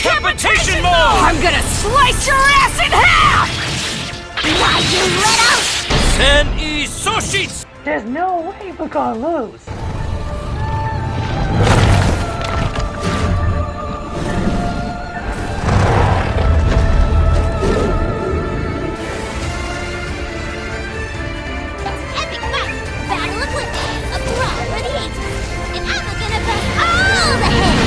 Decapitation mode! I'm gonna slice your ass in half! Why, you little... Sen y Soshits! There's no way we're gonna lose. Epic fight! Battle of Witches! A brawl for the ages! And I'm gonna bust all the heads!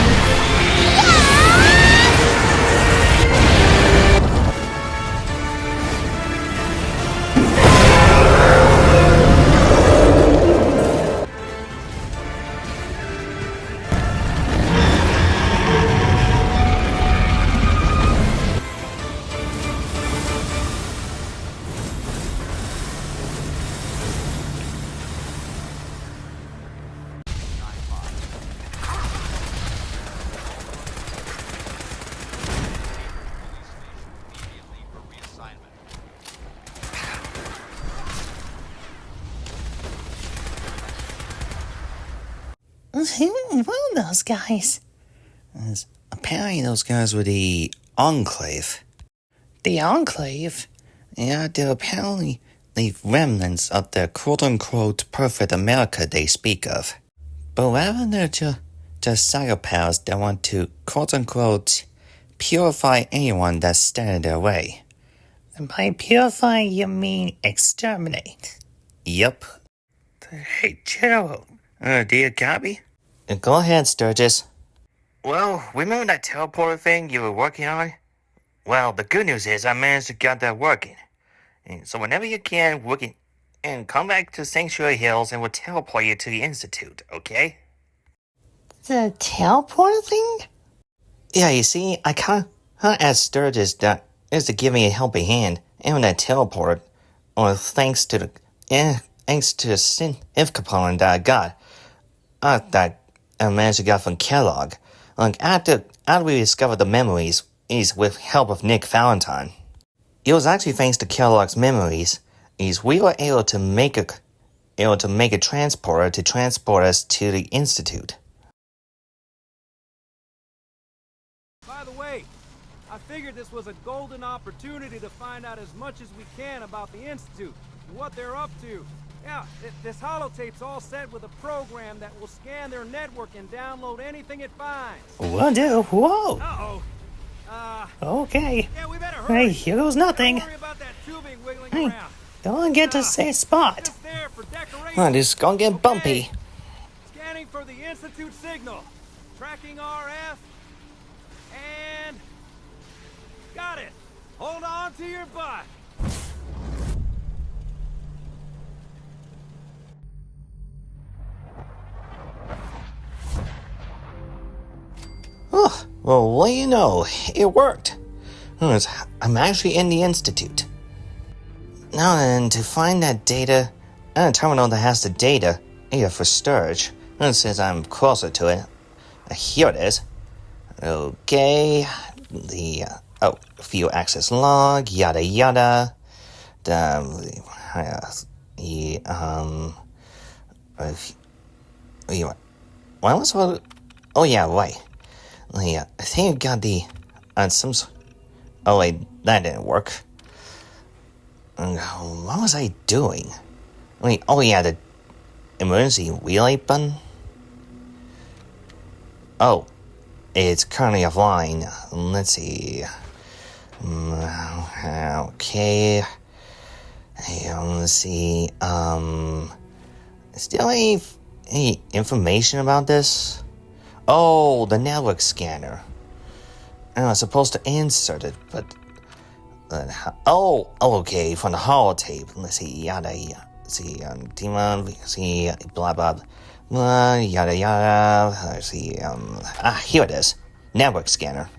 Who were those guys? Apparently those guys were the Enclave. The Enclave? Yeah, they're apparently the remnants of the quote-unquote perfect America they speak of. But rather they're just psychopaths that want to quote-unquote purify anyone that stands in their way. And by purify you mean exterminate? Yep. Hey, General. Do you copy? Go ahead, Sturgis. Well, remember that teleporter thing you were working on? Well, the good news is I managed to get that working. And so whenever you can, working, and come back to Sanctuary Hills and we'll teleport you to the Institute, okay? The teleporter thing? Yeah, you see, I kind of asked Sturgis that is to give me a helping hand, and when that teleporter, or thanks to the sin if component that I got, that I managed to get from Kellogg. Like after we discovered the memories is with help of Nick Valentine. It was actually thanks to Kellogg's memories we were able to make a transporter to transport us to the Institute. By the way, I figured this was a golden opportunity to find out as much as we can about the Institute and what they're up to. Yeah, this holotape's all set with a program that will scan their network and download anything it finds. Will do. Whoa. Uh-oh. Okay. Yeah, we better hurry. Hey, here goes nothing. Don't worry about that tubing wiggling Hey, around. go and get to a safe spot. Just there for decoration. This is gonna get bumpy. Scanning for the Institute signal. Tracking RF. And... got it. Hold on to your butt. Oh, well, what do you know? It worked. I'm actually in the Institute. Now then, to find that data, and a terminal that has the data, either for Sturge, and since I'm closer to it, here it is. Okay, the, field access log, yada yada, oh yeah, right. I think I got the, oh wait, that didn't work. What was I doing? Oh yeah, the emergency relay button? Oh, it's currently offline. Let's see. Okay. Let's see, still any information about this? Oh, the network scanner. I was supposed to insert it, but... okay, from the holotape. Let's see, yada, yada. See, demon, see, blah, blah, blah, yada, yada. Let's see, here it is. Network scanner.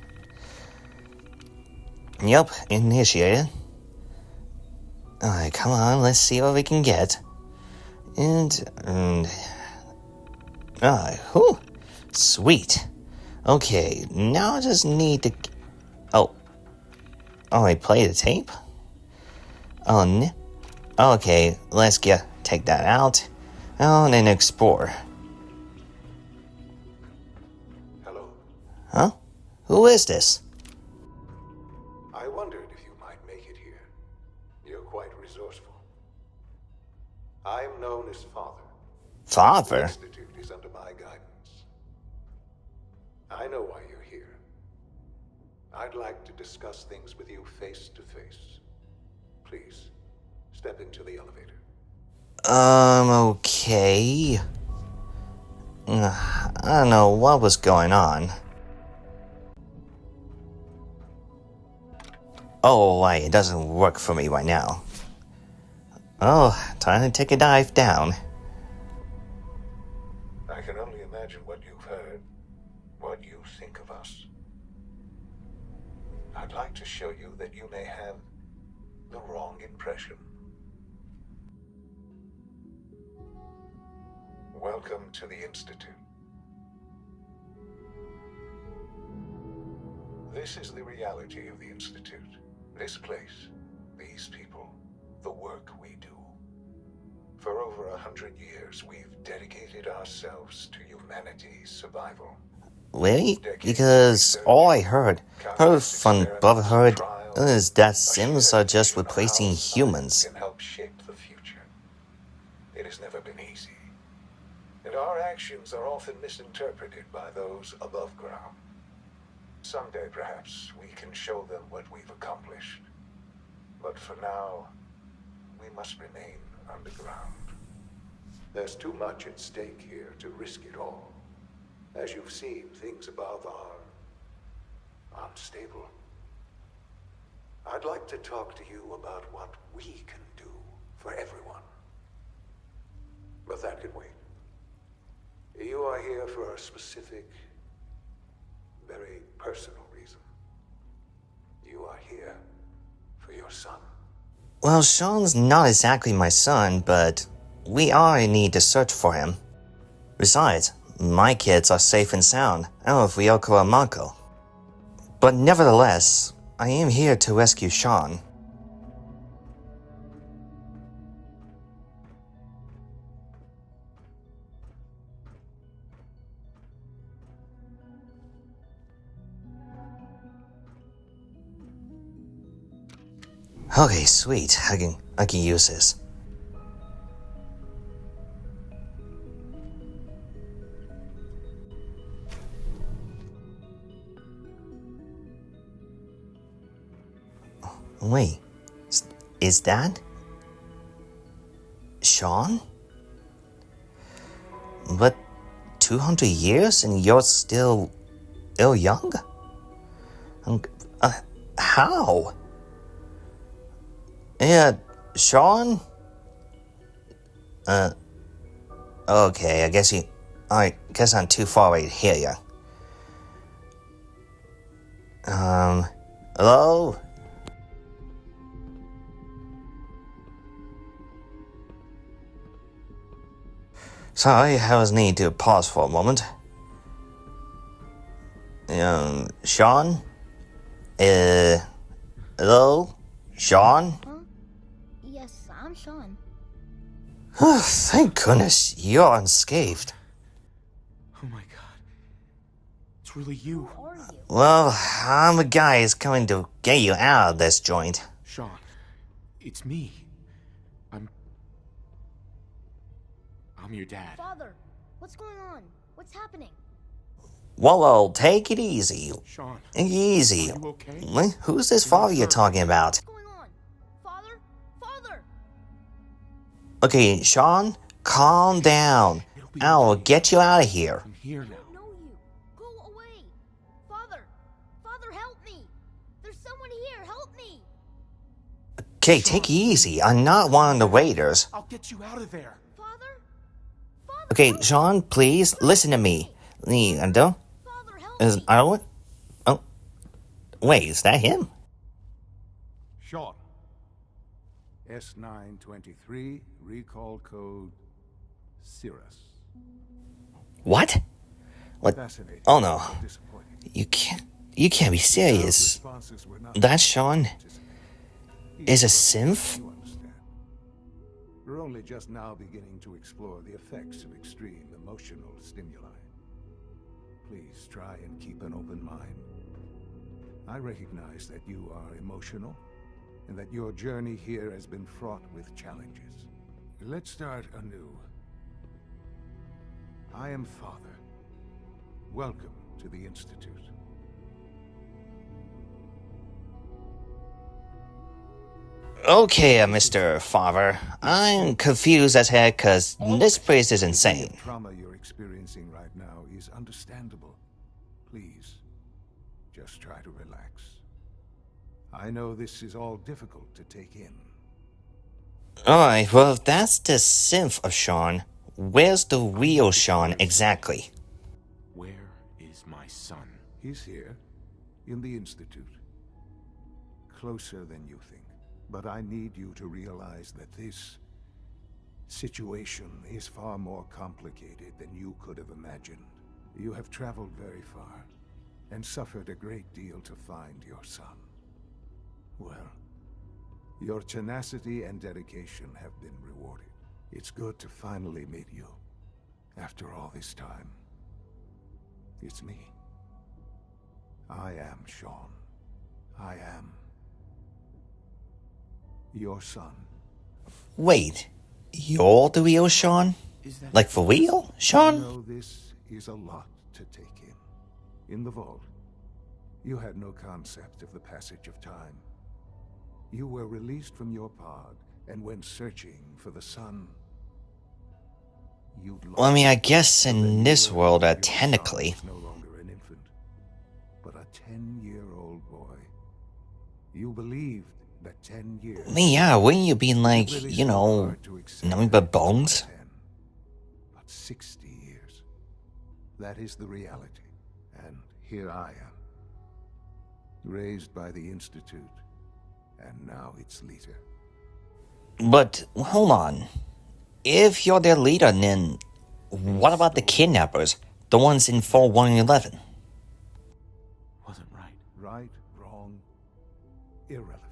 Yep, initiated. Alright, come on, let's see what we can get. Whew. Sweet. Okay, now I just need to... I play the tape? Okay, let's take that out. And then explore. Hello. Huh? Who is this? I am known as Father. The Father? Institute is under my guidance. I know why you're here. I'd like to discuss things with you face to face. Please, step into the elevator. Okay. I don't know what was going on. Oh, why, it doesn't work for me right now. Oh, time to take a dive down. I can only imagine what you've heard, what you think of us. I'd like to show you that you may have the wrong impression. Welcome to the Institute. This is the reality of the Institute. This place, these people, the work we do. For over 100 years, we've dedicated ourselves to humanity's survival. Really? Because all I heard from Brotherhood is that Sims are just replacing humans. Can help shape the future. It has never been easy. And our actions are often misinterpreted by those above ground. Someday, perhaps, we can show them what we've accomplished. But for now, we must remain underground. There's too much at stake here to risk it all. As you've seen, things above are unstable. I'd like to talk to you about what we can do for everyone. But that can wait. You are here for a specific, very personal reason. You are here for your son. Well, Shaun's not exactly my son, but we are in need to search for him. Besides, my kids are safe and sound. I don't know if we Oko or Mako. But nevertheless, I am here to rescue Shaun. Okay, sweet. I can use this. Wait, is that Shaun? But 200 years and you're still young? How? Yeah, Shaun? Okay, I guess I'm too far away to hear you. Hello? Sorry, I was need to pause for a moment. Shaun? Hello? Shaun? Huh? Yes, I'm Shaun. Thank goodness, you're unscathed. Oh my god. It's really you. Who are you? Well, I'm the guy who's coming to get you out of this joint. Shaun, it's me. I'm your dad. Father, what's going on? What's happening? Whoa, take it easy. Shaun, Easy. are you okay? Wait, who's this father you're talking about? What's going on? Father? Father! Okay, Shaun, calm down. I'll get you out of here. I'm here I now. don't know you. Go away. Father! Father, help me! There's someone here. Help me! Okay, take it easy. I'm not one of the raiders. I'll get you out of there. Father? Father, Okay, help Shaun, please listen to me. Father, help Is me! oh, wait, is that him? Shaun. S923, recall code Cirrus. What? What? Fascinating. Oh no, but disappointing. you can't be serious. Responses were not That Shaun anticipated. is a synth? You understand. We're only just now beginning to explore the effects of extreme emotional stimuli. Please try and keep an open mind. I recognize that you are emotional, and that your journey here has been fraught with challenges. Let's start anew. I am Father. Welcome to the Institute. Okay, Mr. Father. I'm confused as heck because this place is The insane. trauma you're experiencing right now is understandable. Please, just try to relax. I know this is all difficult to take in. Alright, well, if that's the synth of Shaun, where's the real Shaun exactly? Where is my son? He's here, in the Institute. Closer than you think. But I need you to realize that this situation is far more complicated than you could have imagined. You have traveled very far, and suffered a great deal to find your son. Well, your tenacity and dedication have been rewarded. It's good to finally meet you, after all this time. It's me. I am Shaun. I am your son. Wait, you're the real Shaun? Like for real, I Shaun? know this is a lot to take in. In the vault, you had no concept of the passage of time. You were released from your pod and went searching for the sun. You'd Well, I mean, I lost. guess But then in you this learned world, that your son technically. was no longer an infant, but a 10-year-old boy. You believed that 10 years. I mean, yeah, wouldn't you be like, It really you so know, hard to accept nothing that but it was bones? 10, but 60 years. That is the reality. And here I am. Raised by the Institute, and now its leader. But, hold on. If you're their leader, then what about the kidnappers? The ones in 4111? Wasn't right. Right, wrong, irrelevant.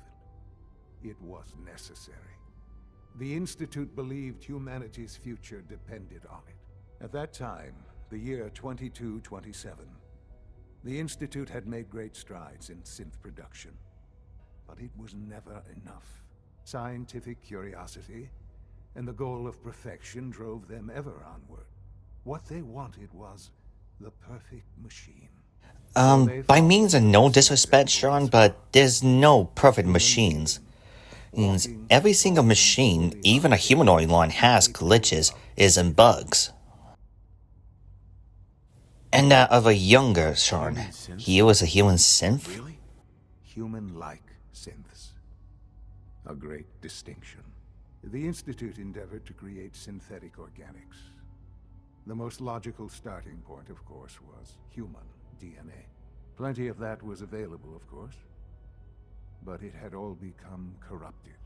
It was necessary. The Institute believed humanity's future depended on it. At that time, the year 2227, the Institute had made great strides in synth production. But it was never enough. Scientific curiosity and the goal of perfection drove them ever onward. What they wanted was the perfect machine. By means of no disrespect, Shaun, but there's no perfect machines. Means every single machine, even a humanoid one, has glitches, and bugs. And that of a younger Shaun, he was a human synth? Really? Human-like synths. A great distinction. The Institute endeavored to create synthetic organics. The most logical starting point, of course, was human DNA. Plenty of that was available, of course. But it had all become corrupted.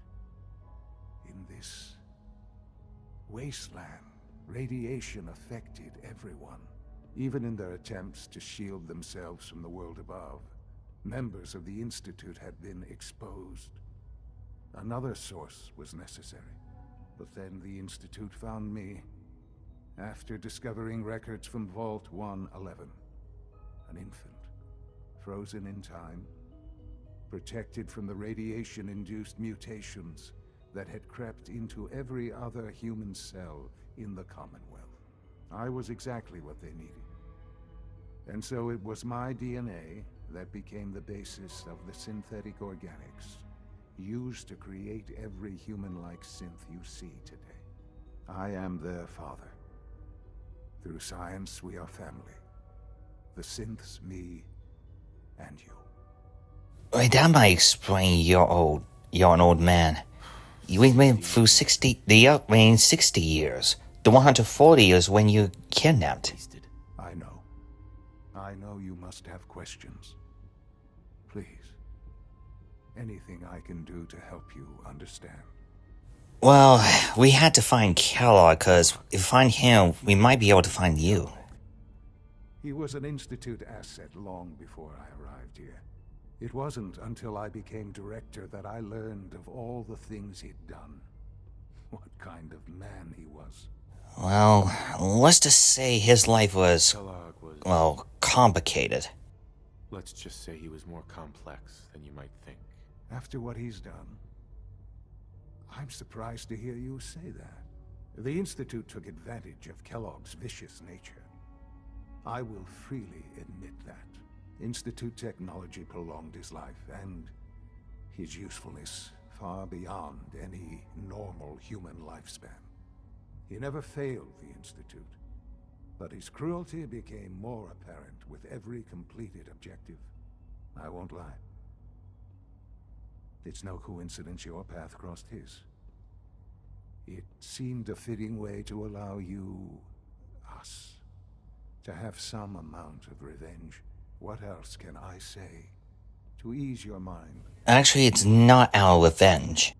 In this wasteland, radiation affected everyone. Even in their attempts to shield themselves from the world above, members of the Institute had been exposed. Another source was necessary. But then the Institute found me, after discovering records from Vault 111. An infant, frozen in time, protected from the radiation-induced mutations that had crept into every other human cell in the Commonwealth. I was exactly what they needed. And so it was my DNA that became the basis of the synthetic organics used to create every human-like synth you see today. I am their father. Through science, we are family. The synths, me, and you. Wait, that might explain you're an old man. You went through 60 years. The 140 years when you kidnapped. Wasted. I know. I know you must have questions. Please. Anything I can do to help you understand. Well, we had to find Kellogg, because if we find him, we might be able to find you. He was an Institute asset long before I arrived here. It wasn't until I became director that I learned of all the things he'd done. What kind of man he was. Well, let's just say his life was, Kellogg was... well, complicated. Let's just say he was more complex than you might think. After what he's done, I'm surprised to hear you say that. The Institute took advantage of Kellogg's vicious nature. I will freely admit that. Institute technology prolonged his life, and his usefulness far beyond any normal human lifespan. He never failed the Institute, but his cruelty became more apparent with every completed objective. I won't lie. It's no coincidence your path crossed his. It seemed a fitting way to allow you, us, to have some amount of revenge. What else can I say to ease your mind? Actually, it's not our revenge.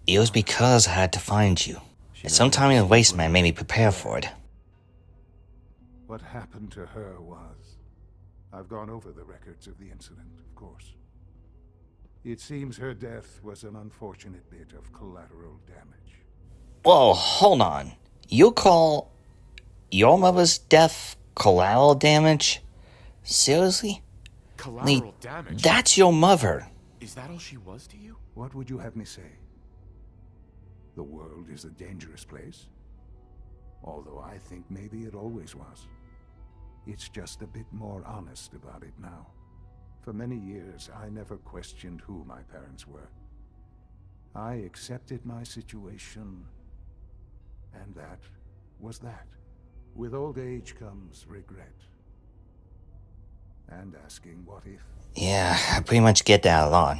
It was because I had to find you. Sometime in the wasteland made me prepare for it. What happened to her was... I've gone over the records of the incident, of course. It seems her death was an unfortunate bit of collateral damage. Whoa, hold on. You call your mother's death collateral damage? Seriously? Collateral damage? That's your mother. Is that all she was to you? What would you have me say? The world is a dangerous place? Although I think maybe it always was. It's just a bit more honest about it now. For many years, I never questioned who my parents were. I accepted my situation, and that was that. With old age comes regret. And asking what if. Yeah, I pretty much get that a lot.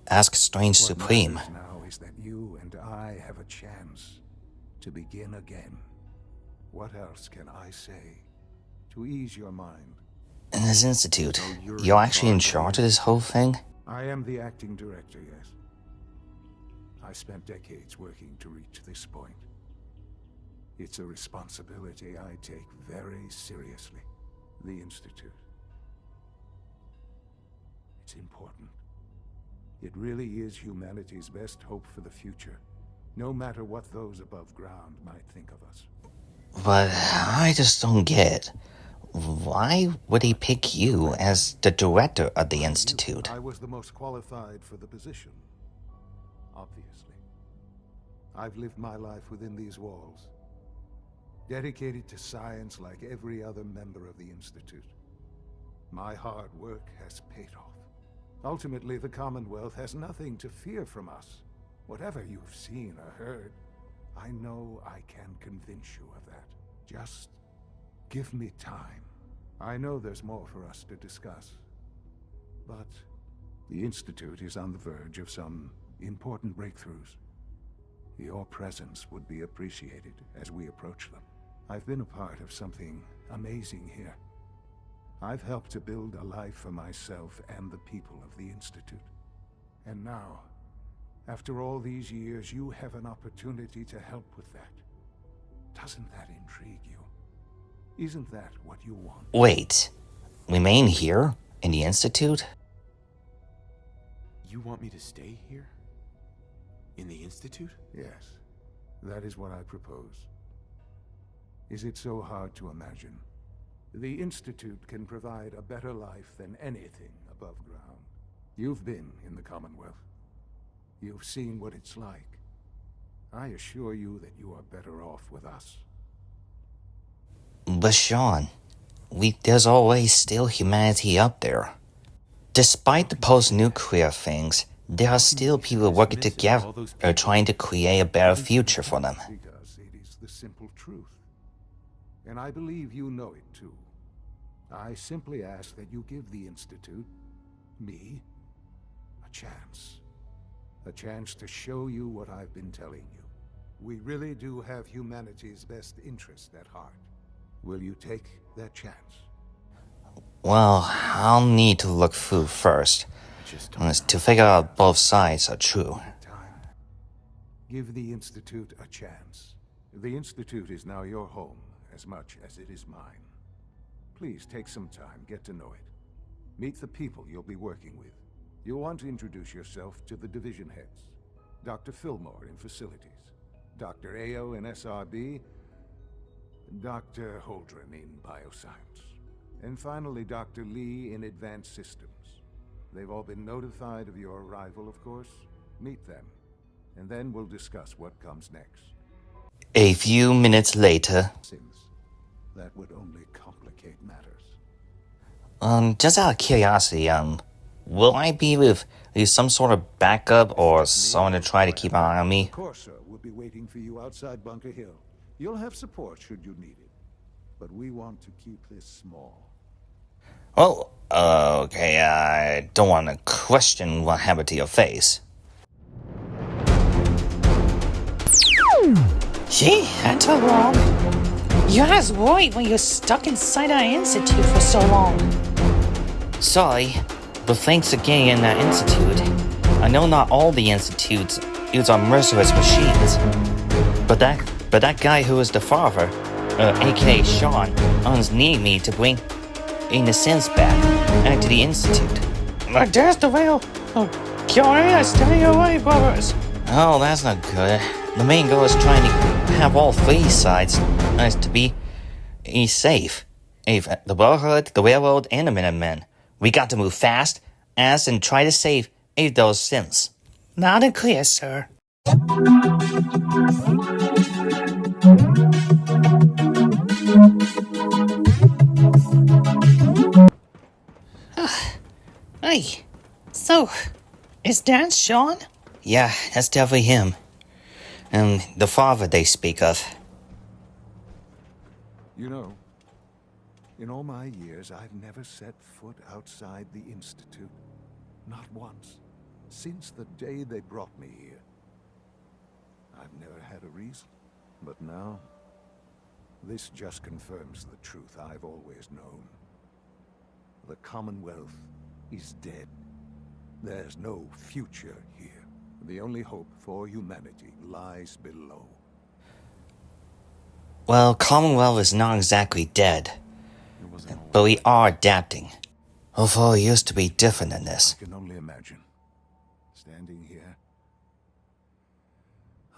Ask Strange Supreme. What matters now is that you and I have a chance to begin again. What else can I say to ease your mind? In this institute, you're actually in charge of this whole thing? I am the acting director, yes. I spent decades working to reach this point. It's a responsibility I take very seriously. The Institute. It's important. It really is humanity's best hope for the future, no matter what those above ground might think of us. But I just don't get it. Why would he pick you as the director of the Institute? I was the most qualified for the position, obviously. I've lived my life within these walls, dedicated to science like every other member of the Institute. My hard work has paid off. Ultimately, the Commonwealth has nothing to fear from us. Whatever you've seen or heard, I know I can convince you of that. Just give me time. I know there's more for us to discuss. But the Institute is on the verge of some important breakthroughs. Your presence would be appreciated as we approach them. I've been a part of something amazing here. I've helped to build a life for myself and the people of the Institute. And now, after all these years, you have an opportunity to help with that. Doesn't that intrigue you? Isn't that what you want? Wait, remain here? In the Institute? You want me to stay here? In the Institute? Yes, that is what I propose. Is it so hard to imagine? The Institute can provide a better life than anything above ground. You've been in the Commonwealth. You've seen what it's like. I assure you that you are better off with us. But Shaun, there's always still humanity up there. Despite the post-nuclear things, there are still people working together or trying to create a better future for them. Because it is the simple truth. And I believe you know it too. I simply ask that you give the Institute, me, a chance. A chance to show you what I've been telling you. We really do have humanity's best interest at heart. Will you take that chance? Well, I'll need to look through first, to figure out both sides are true. Time. Give the Institute a chance. The Institute is now your home as much as it is mine. Please take some time, get to know it. Meet the people you'll be working with. You'll want to introduce yourself to the division heads. Dr. Fillmore in facilities, Dr. Ayo in SRB, Dr. Holdren in bioscience, and finally Dr. Lee in advanced systems. They've all been notified of your arrival, of course. Meet them, and then we'll discuss what comes next. A few minutes later. That would only complicate matters. Just out of curiosity, will I be with some sort of backup or someone to try to keep an eye on me? Of course, sir. We'll be waiting for you outside Bunker Hill. You'll have support should you need it. But we want to keep this small. Well, okay, I don't want to question what happened to your face. Gee, that took long. You guys right when you're stuck inside our institute for so long. Sorry, but thanks again in that institute. I know not all the institutes use our merciless machines. But that guy who is the father, aka Shaun, needed me to bring the sense back to the institute. But there's the real curious, stay away, brothers. Oh, that's not good. The main goal is trying to have all three sides to be safe. The Brotherhood, the Railroad, and the Minutemen. We got to move fast, and try to save those sins. Loud and clear, sir. Hey, so, is that Shaun? Yeah, that's definitely him. And the father they speak of. You know, in all my years, I've never set foot outside the Institute. Not once. Since the day they brought me here. I've never had a reason. But now, this just confirms the truth I've always known. The Commonwealth is dead. There's no future here. The only hope for humanity lies below. Well, Commonwealth is not exactly dead. But we are adapting. Although it used to be different than this. I can only imagine. Standing here,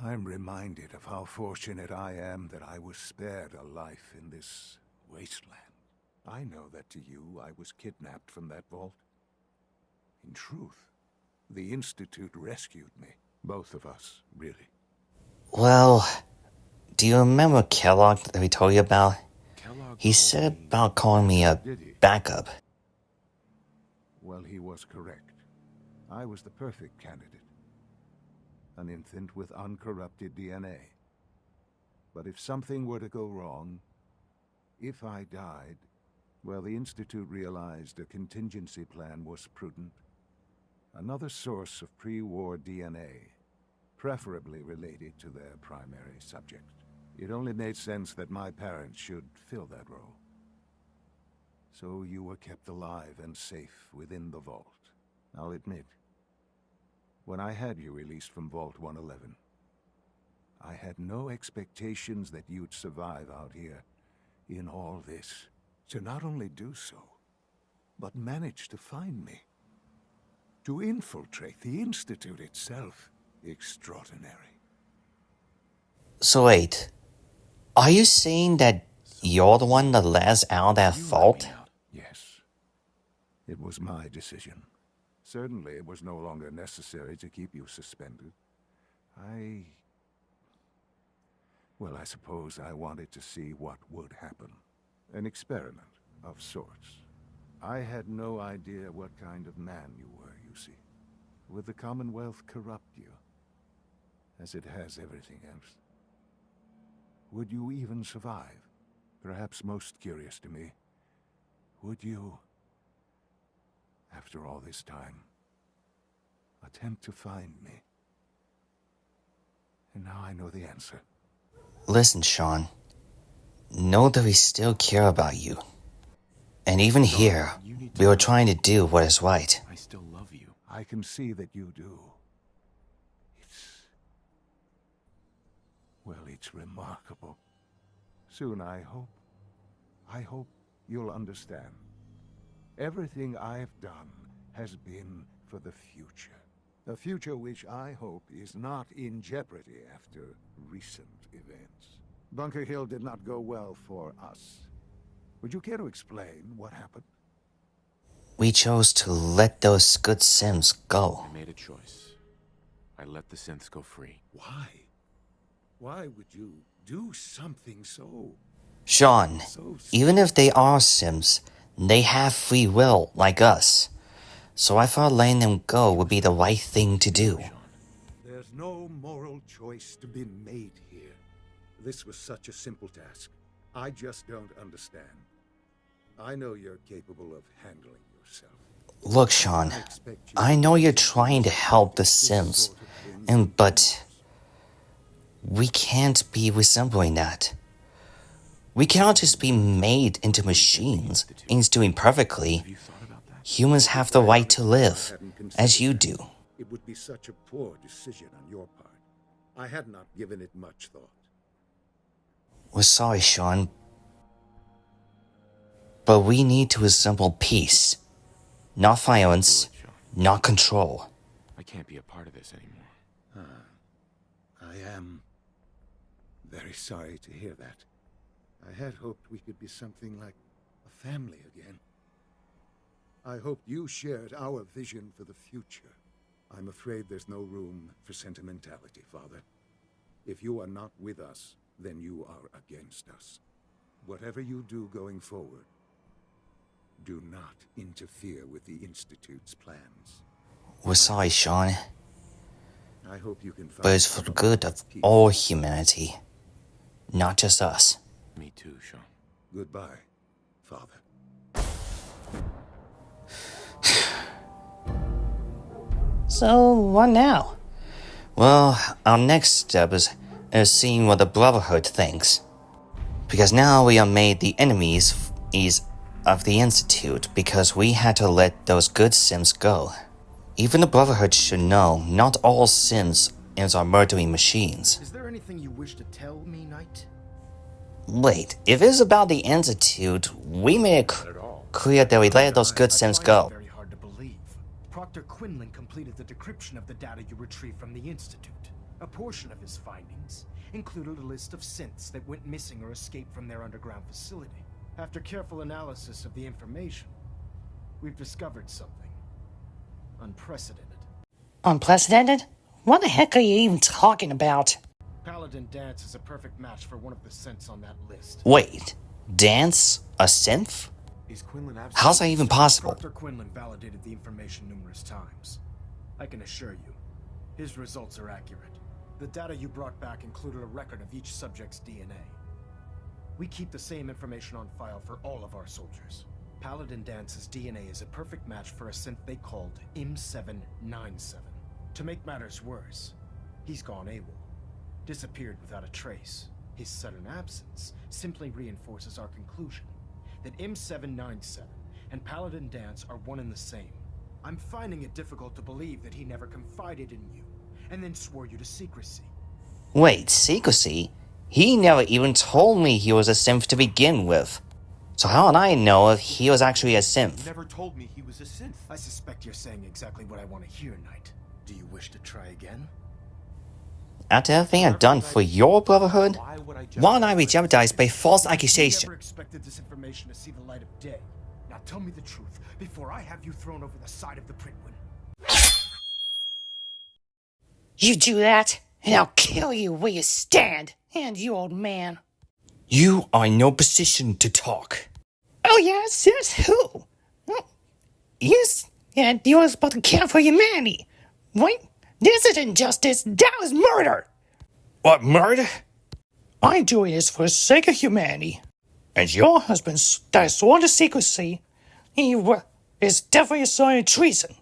I'm reminded of how fortunate I am that I was spared a life in this wasteland. I know that to you, I was kidnapped from that vault. In truth, the Institute rescued me. Both of us, really. Well, do you remember Kellogg that we told you about? He said about calling me a backup. Well, he was correct. I was the perfect candidate. An infant with uncorrupted DNA. But if something were to go wrong, if I died, well, the Institute realized a contingency plan was prudent. Another source of pre-war DNA, preferably related to their primary subject. It only made sense that my parents should fill that role. So you were kept alive and safe within the vault. I'll admit, when I had you released from Vault 111, I had no expectations that you'd survive out here in all this. To not only do so, but manage to find me. To infiltrate the Institute itself. Extraordinary. So wait, are you saying that you're the one that let us out of that vault? Yes. It was my decision. Certainly it was no longer necessary to keep you suspended. Well, I suppose I wanted to see what would happen. An experiment of sorts. I had no idea what kind of man you were, you see. Would the Commonwealth corrupt you? As it has everything else? Would you even survive? Perhaps most curious to me, would you, after all this time, attempt to find me? And now I know the answer. Listen, Shaun. Know that we still care about you. And even here, we were trying to do what is right. I still love you. I can see that you do. It's remarkable. Soon, I hope you'll understand. Everything I've done has been for the future. A future which I hope is not in jeopardy after recent events. Bunker Hill did not go well for us. Would you care to explain what happened? We chose to let those good Sims go. I made a choice. I let the synths go free. Why? Why would you Do something so... Shaun, even if they are Sims, they have free will like us. So I thought letting them go would be the right thing to do. There's no moral choice to be made here. This was such a simple task. I just don't understand. I know you're capable of handling yourself. Look, Shaun, I know you're trying to help the Sims, but we can't be resembling that. We cannot just be made into machines and doing perfectly. Humans have the right to live, as you do. It would be such a poor decision on your part. I had not given it much thought. We're sorry, Shaun, but we need to assemble peace. Not violence, not control. I can't be a part of this anymore. I am very sorry to hear that. I had hoped we could be something like a family again. I hoped you shared our vision for the future. I'm afraid there's no room for sentimentality, Father. If you are not with us, then you are against us. Whatever you do going forward, do not interfere with the Institute's plans. We're sorry, Shaun, I hope you can find but it's for the good of all humanity, not just us. Me too, Shaun. Goodbye, Father. So, what now? Well, our next step is seeing what the Brotherhood thinks. Because now we are made the enemies of the Institute because we had to let those good Sims go. Even the Brotherhood should know not all Sims are murdering machines. Is there anything you wish to tell me, Knight? Wait, if it's about the Institute, we made it clear that we let those good Sims go. Very hard to believe. Proctor Quinlan completed the decryption of the data you retrieved from the Institute. A portion of his findings included a list of synths that went missing or escaped from their underground facility. After careful analysis of the information, we've discovered something unprecedented. Unprecedented? What the heck are you even talking about? Paladin Danse is a perfect match for one of the synths on that list. Wait, Danse? A synth? Is Quinlan absent? How's that even possible? Dr. Quinlan validated the information numerous times. I can assure you, his results are accurate. The data you brought back included a record of each subject's DNA. We keep the same information on file for all of our soldiers. Paladin Dance's DNA is a perfect match for a synth they called M797. To make matters worse, he's gone AWOL. Disappeared without a trace. His sudden absence simply reinforces our conclusion that M797 and Paladin Danse are one and the same. I'm finding it difficult to believe that he never confided in you, and then swore you to secrecy. Wait, secrecy? He never even told me he was a synth to begin with. So how would I know if he was actually a synth? Never told me he was a synth. I suspect you're saying exactly what I want to hear, Knight. Do you wish to try again? After everything I've done for your Brotherhood, why would I be jeopardized by false I accusation? never expected this information to see the light of day. Now tell me the truth before I have you thrown over the side of the Princeton. You do that, and I'll kill you where you stand, and you old man. You are in no position to talk. Oh yes, says who? Oh, yes, and you are supposed to care for humanity. Wait, this isn't justice, that was murder. What, murder? I do this for the sake of humanity. And your husband that is sworn to secrecy, he is definitely a sign of treason.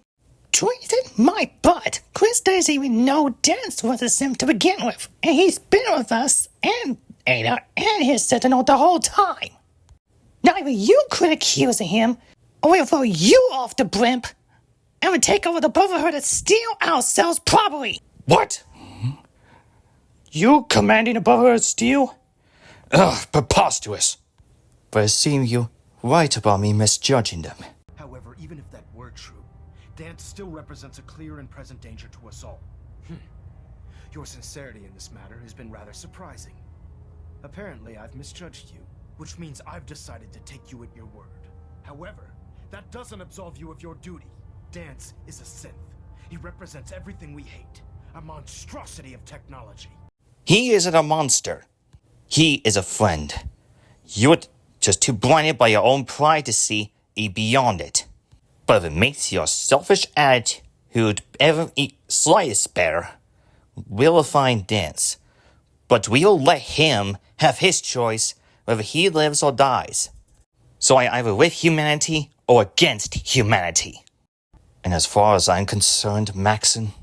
Treason? My butt! Chris doesn't even know Danse was a sim to begin with, and he's been with us and Ada and his sentinel the whole time. Not even you could accuse him, or we'll throw you off the blimp, and we'll take over the Brotherhood of Steel ourselves properly. What? You commanding the Brotherhood of Steel? Ugh, preposterous. But it seems you're right about me misjudging them. However, even if that were true, Danse still represents a clear and present danger to us all. Your sincerity in this matter has been rather surprising. Apparently, I've misjudged you, which means I've decided to take you at your word. However, that doesn't absolve you of your duty. Danse is a synth. He represents everything we hate, a monstrosity of technology. He isn't a monster. He is a friend. You're just too blinded by your own pride to see beyond it. But if it makes your selfish attitude ever slightest better, we'll find Danse. But we'll let him have his choice whether he lives or dies. So I'm either with humanity or against humanity. And as far as I'm concerned, Maxson,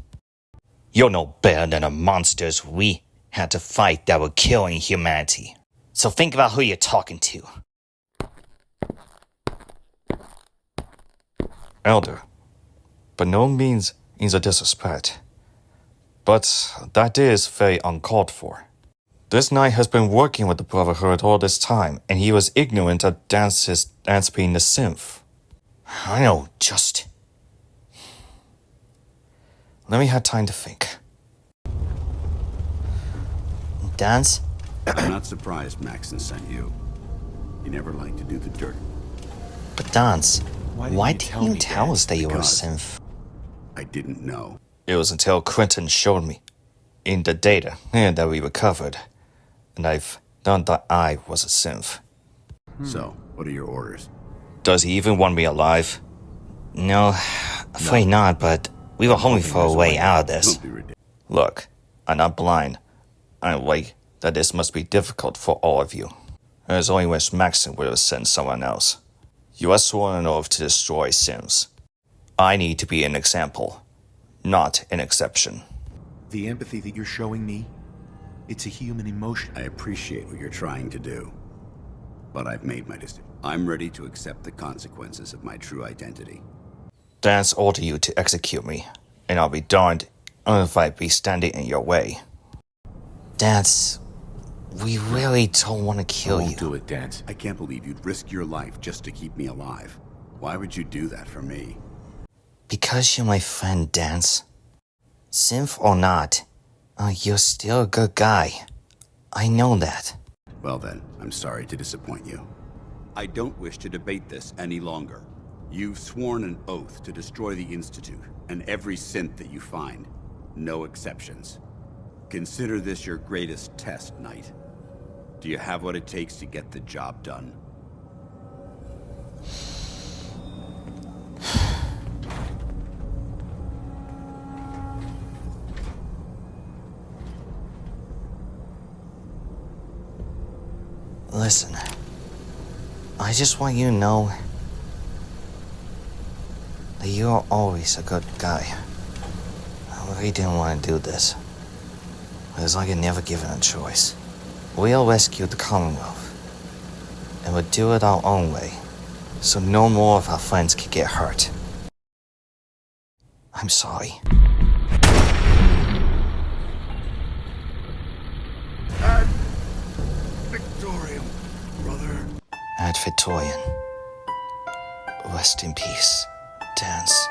you're no better than the monsters we had to fight that were killing humanity. So think about who you're talking to. Elder, by no means is a disrespect. But that is very uncalled for. This knight has been working with the Brotherhood all this time, and he was ignorant of Danse being the synth. I know, just... Let me have time to think. Danse? I'm not surprised Maxson sent you. He never liked to do the dirt. But Danse, why didn't you tell us that you were a Because synth? I didn't know. It was until Quentin showed me in the data that we recovered, and I've done that I was a synth. So, what are your orders? Does he even want me alive? No, afraid not, but we were hoping for a way out of this. Don't be ridiculous. Look, I'm not blind. I'm aware that this must be difficult for all of you. There's only wish Maxson would have sent someone else. You are sworn an oath to destroy Sims. I need to be an example, not an exception. The empathy that you're showing me, it's a human emotion. I appreciate what you're trying to do. But I've made my decision. I'm ready to accept the consequences of my true identity. Danse ordered you to execute me, and I'll be darned if I be standing in your way. Danse, we really don't want to kill you. Don't do it, Danse. I can't believe you'd risk your life just to keep me alive. Why would you do that for me? Because you're my friend, Danse. Synth or not, you're still a good guy. I know that. Well then, I'm sorry to disappoint you. I don't wish to debate this any longer. You've sworn an oath to destroy the Institute, and every synth that you find. No exceptions. Consider this your greatest test, Knight. Do you have what it takes to get the job done? Listen, I just want you to know that you're always a good guy. I really didn't want to do this, but it's like I never given a choice. We'll rescue the Commonwealth, and we'll do it our own way, so no more of our friends can get hurt. I'm sorry. Ad Victoriam, brother. Ad Victorian. Rest in peace, Danse.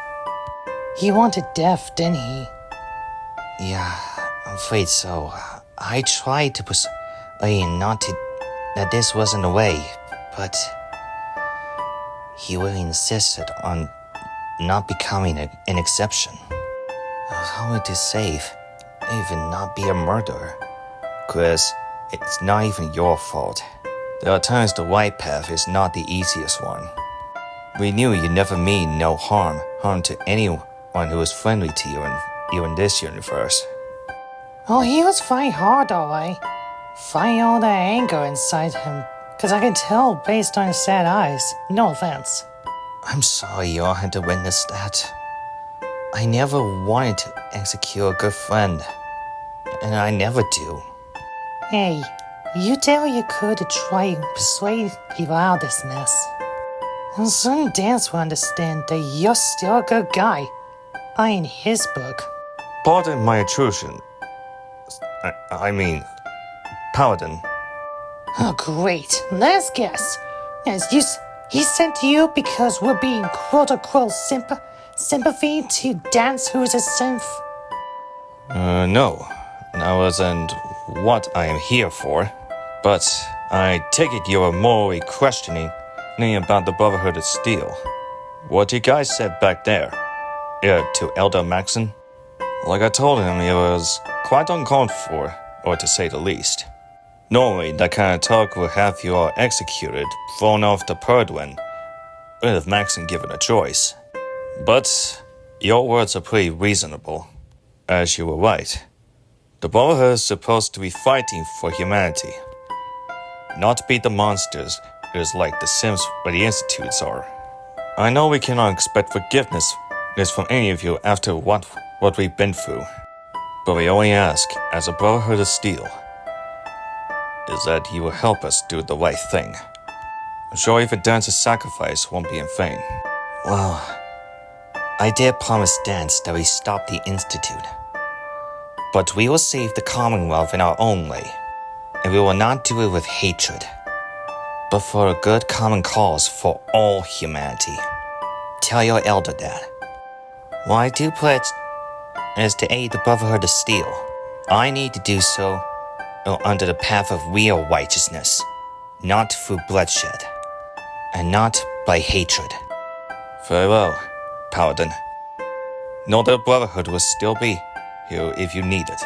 He wanted death, didn't he? Yeah, I'm afraid so. I tried to persuade him that this wasn't the way, but he really insisted on not becoming an exception. I was hoping to save, even not be a murderer. Chris, it's not even your fault. There are times the right path is not the easiest one. We knew you never mean no harm to anyone who was friendly to you in this universe. Oh, he was fighting hard, alright. Fighting all that anger inside him. Cause I can tell based on his sad eyes. No offense. I'm sorry you all had to witness that. I never wanted to execute a good friend. And I never do. Hey, you did what you could to try and persuade people out of this mess. And soon Danse will understand that you're still a good guy. In his book. Pardon my intrusion. I mean, Paladin. Oh, great. Let's guess. He sent you because we're being quote-unquote sympathy to Danse, who is a synth? No. That wasn't what I am here for. But I take it you are morally questioning me about the Brotherhood of Steel. What you guys said back there, to Elder Maxson? Like I told him, it was quite uncalled for, or to say the least. Normally, that kind of talk will have you all executed, thrown off the Perdwin, with Maxson given a choice. But your words are pretty reasonable, as you were right. The Brotherhood is supposed to be fighting for humanity, not beat the monsters just like the Sims or the Institutes are. I know we cannot expect forgiveness from any of you after what we've been through, but we only ask, as a Brotherhood of Steel, is that you will help us do the right thing. I'm sure even Dance's sacrifice won't be in vain. Well, I did promise Danse that we stop the Institute. But we will save the Commonwealth in our own way, and we will not do it with hatred, but for a good common cause for all humanity. Tell your elder that. While I do pledge as to aid the Brotherhood of Steel, I need to do so under the path of real righteousness, not through bloodshed, and not by hatred. Very well, Paladin. Know that the Brotherhood will still be here if you need it.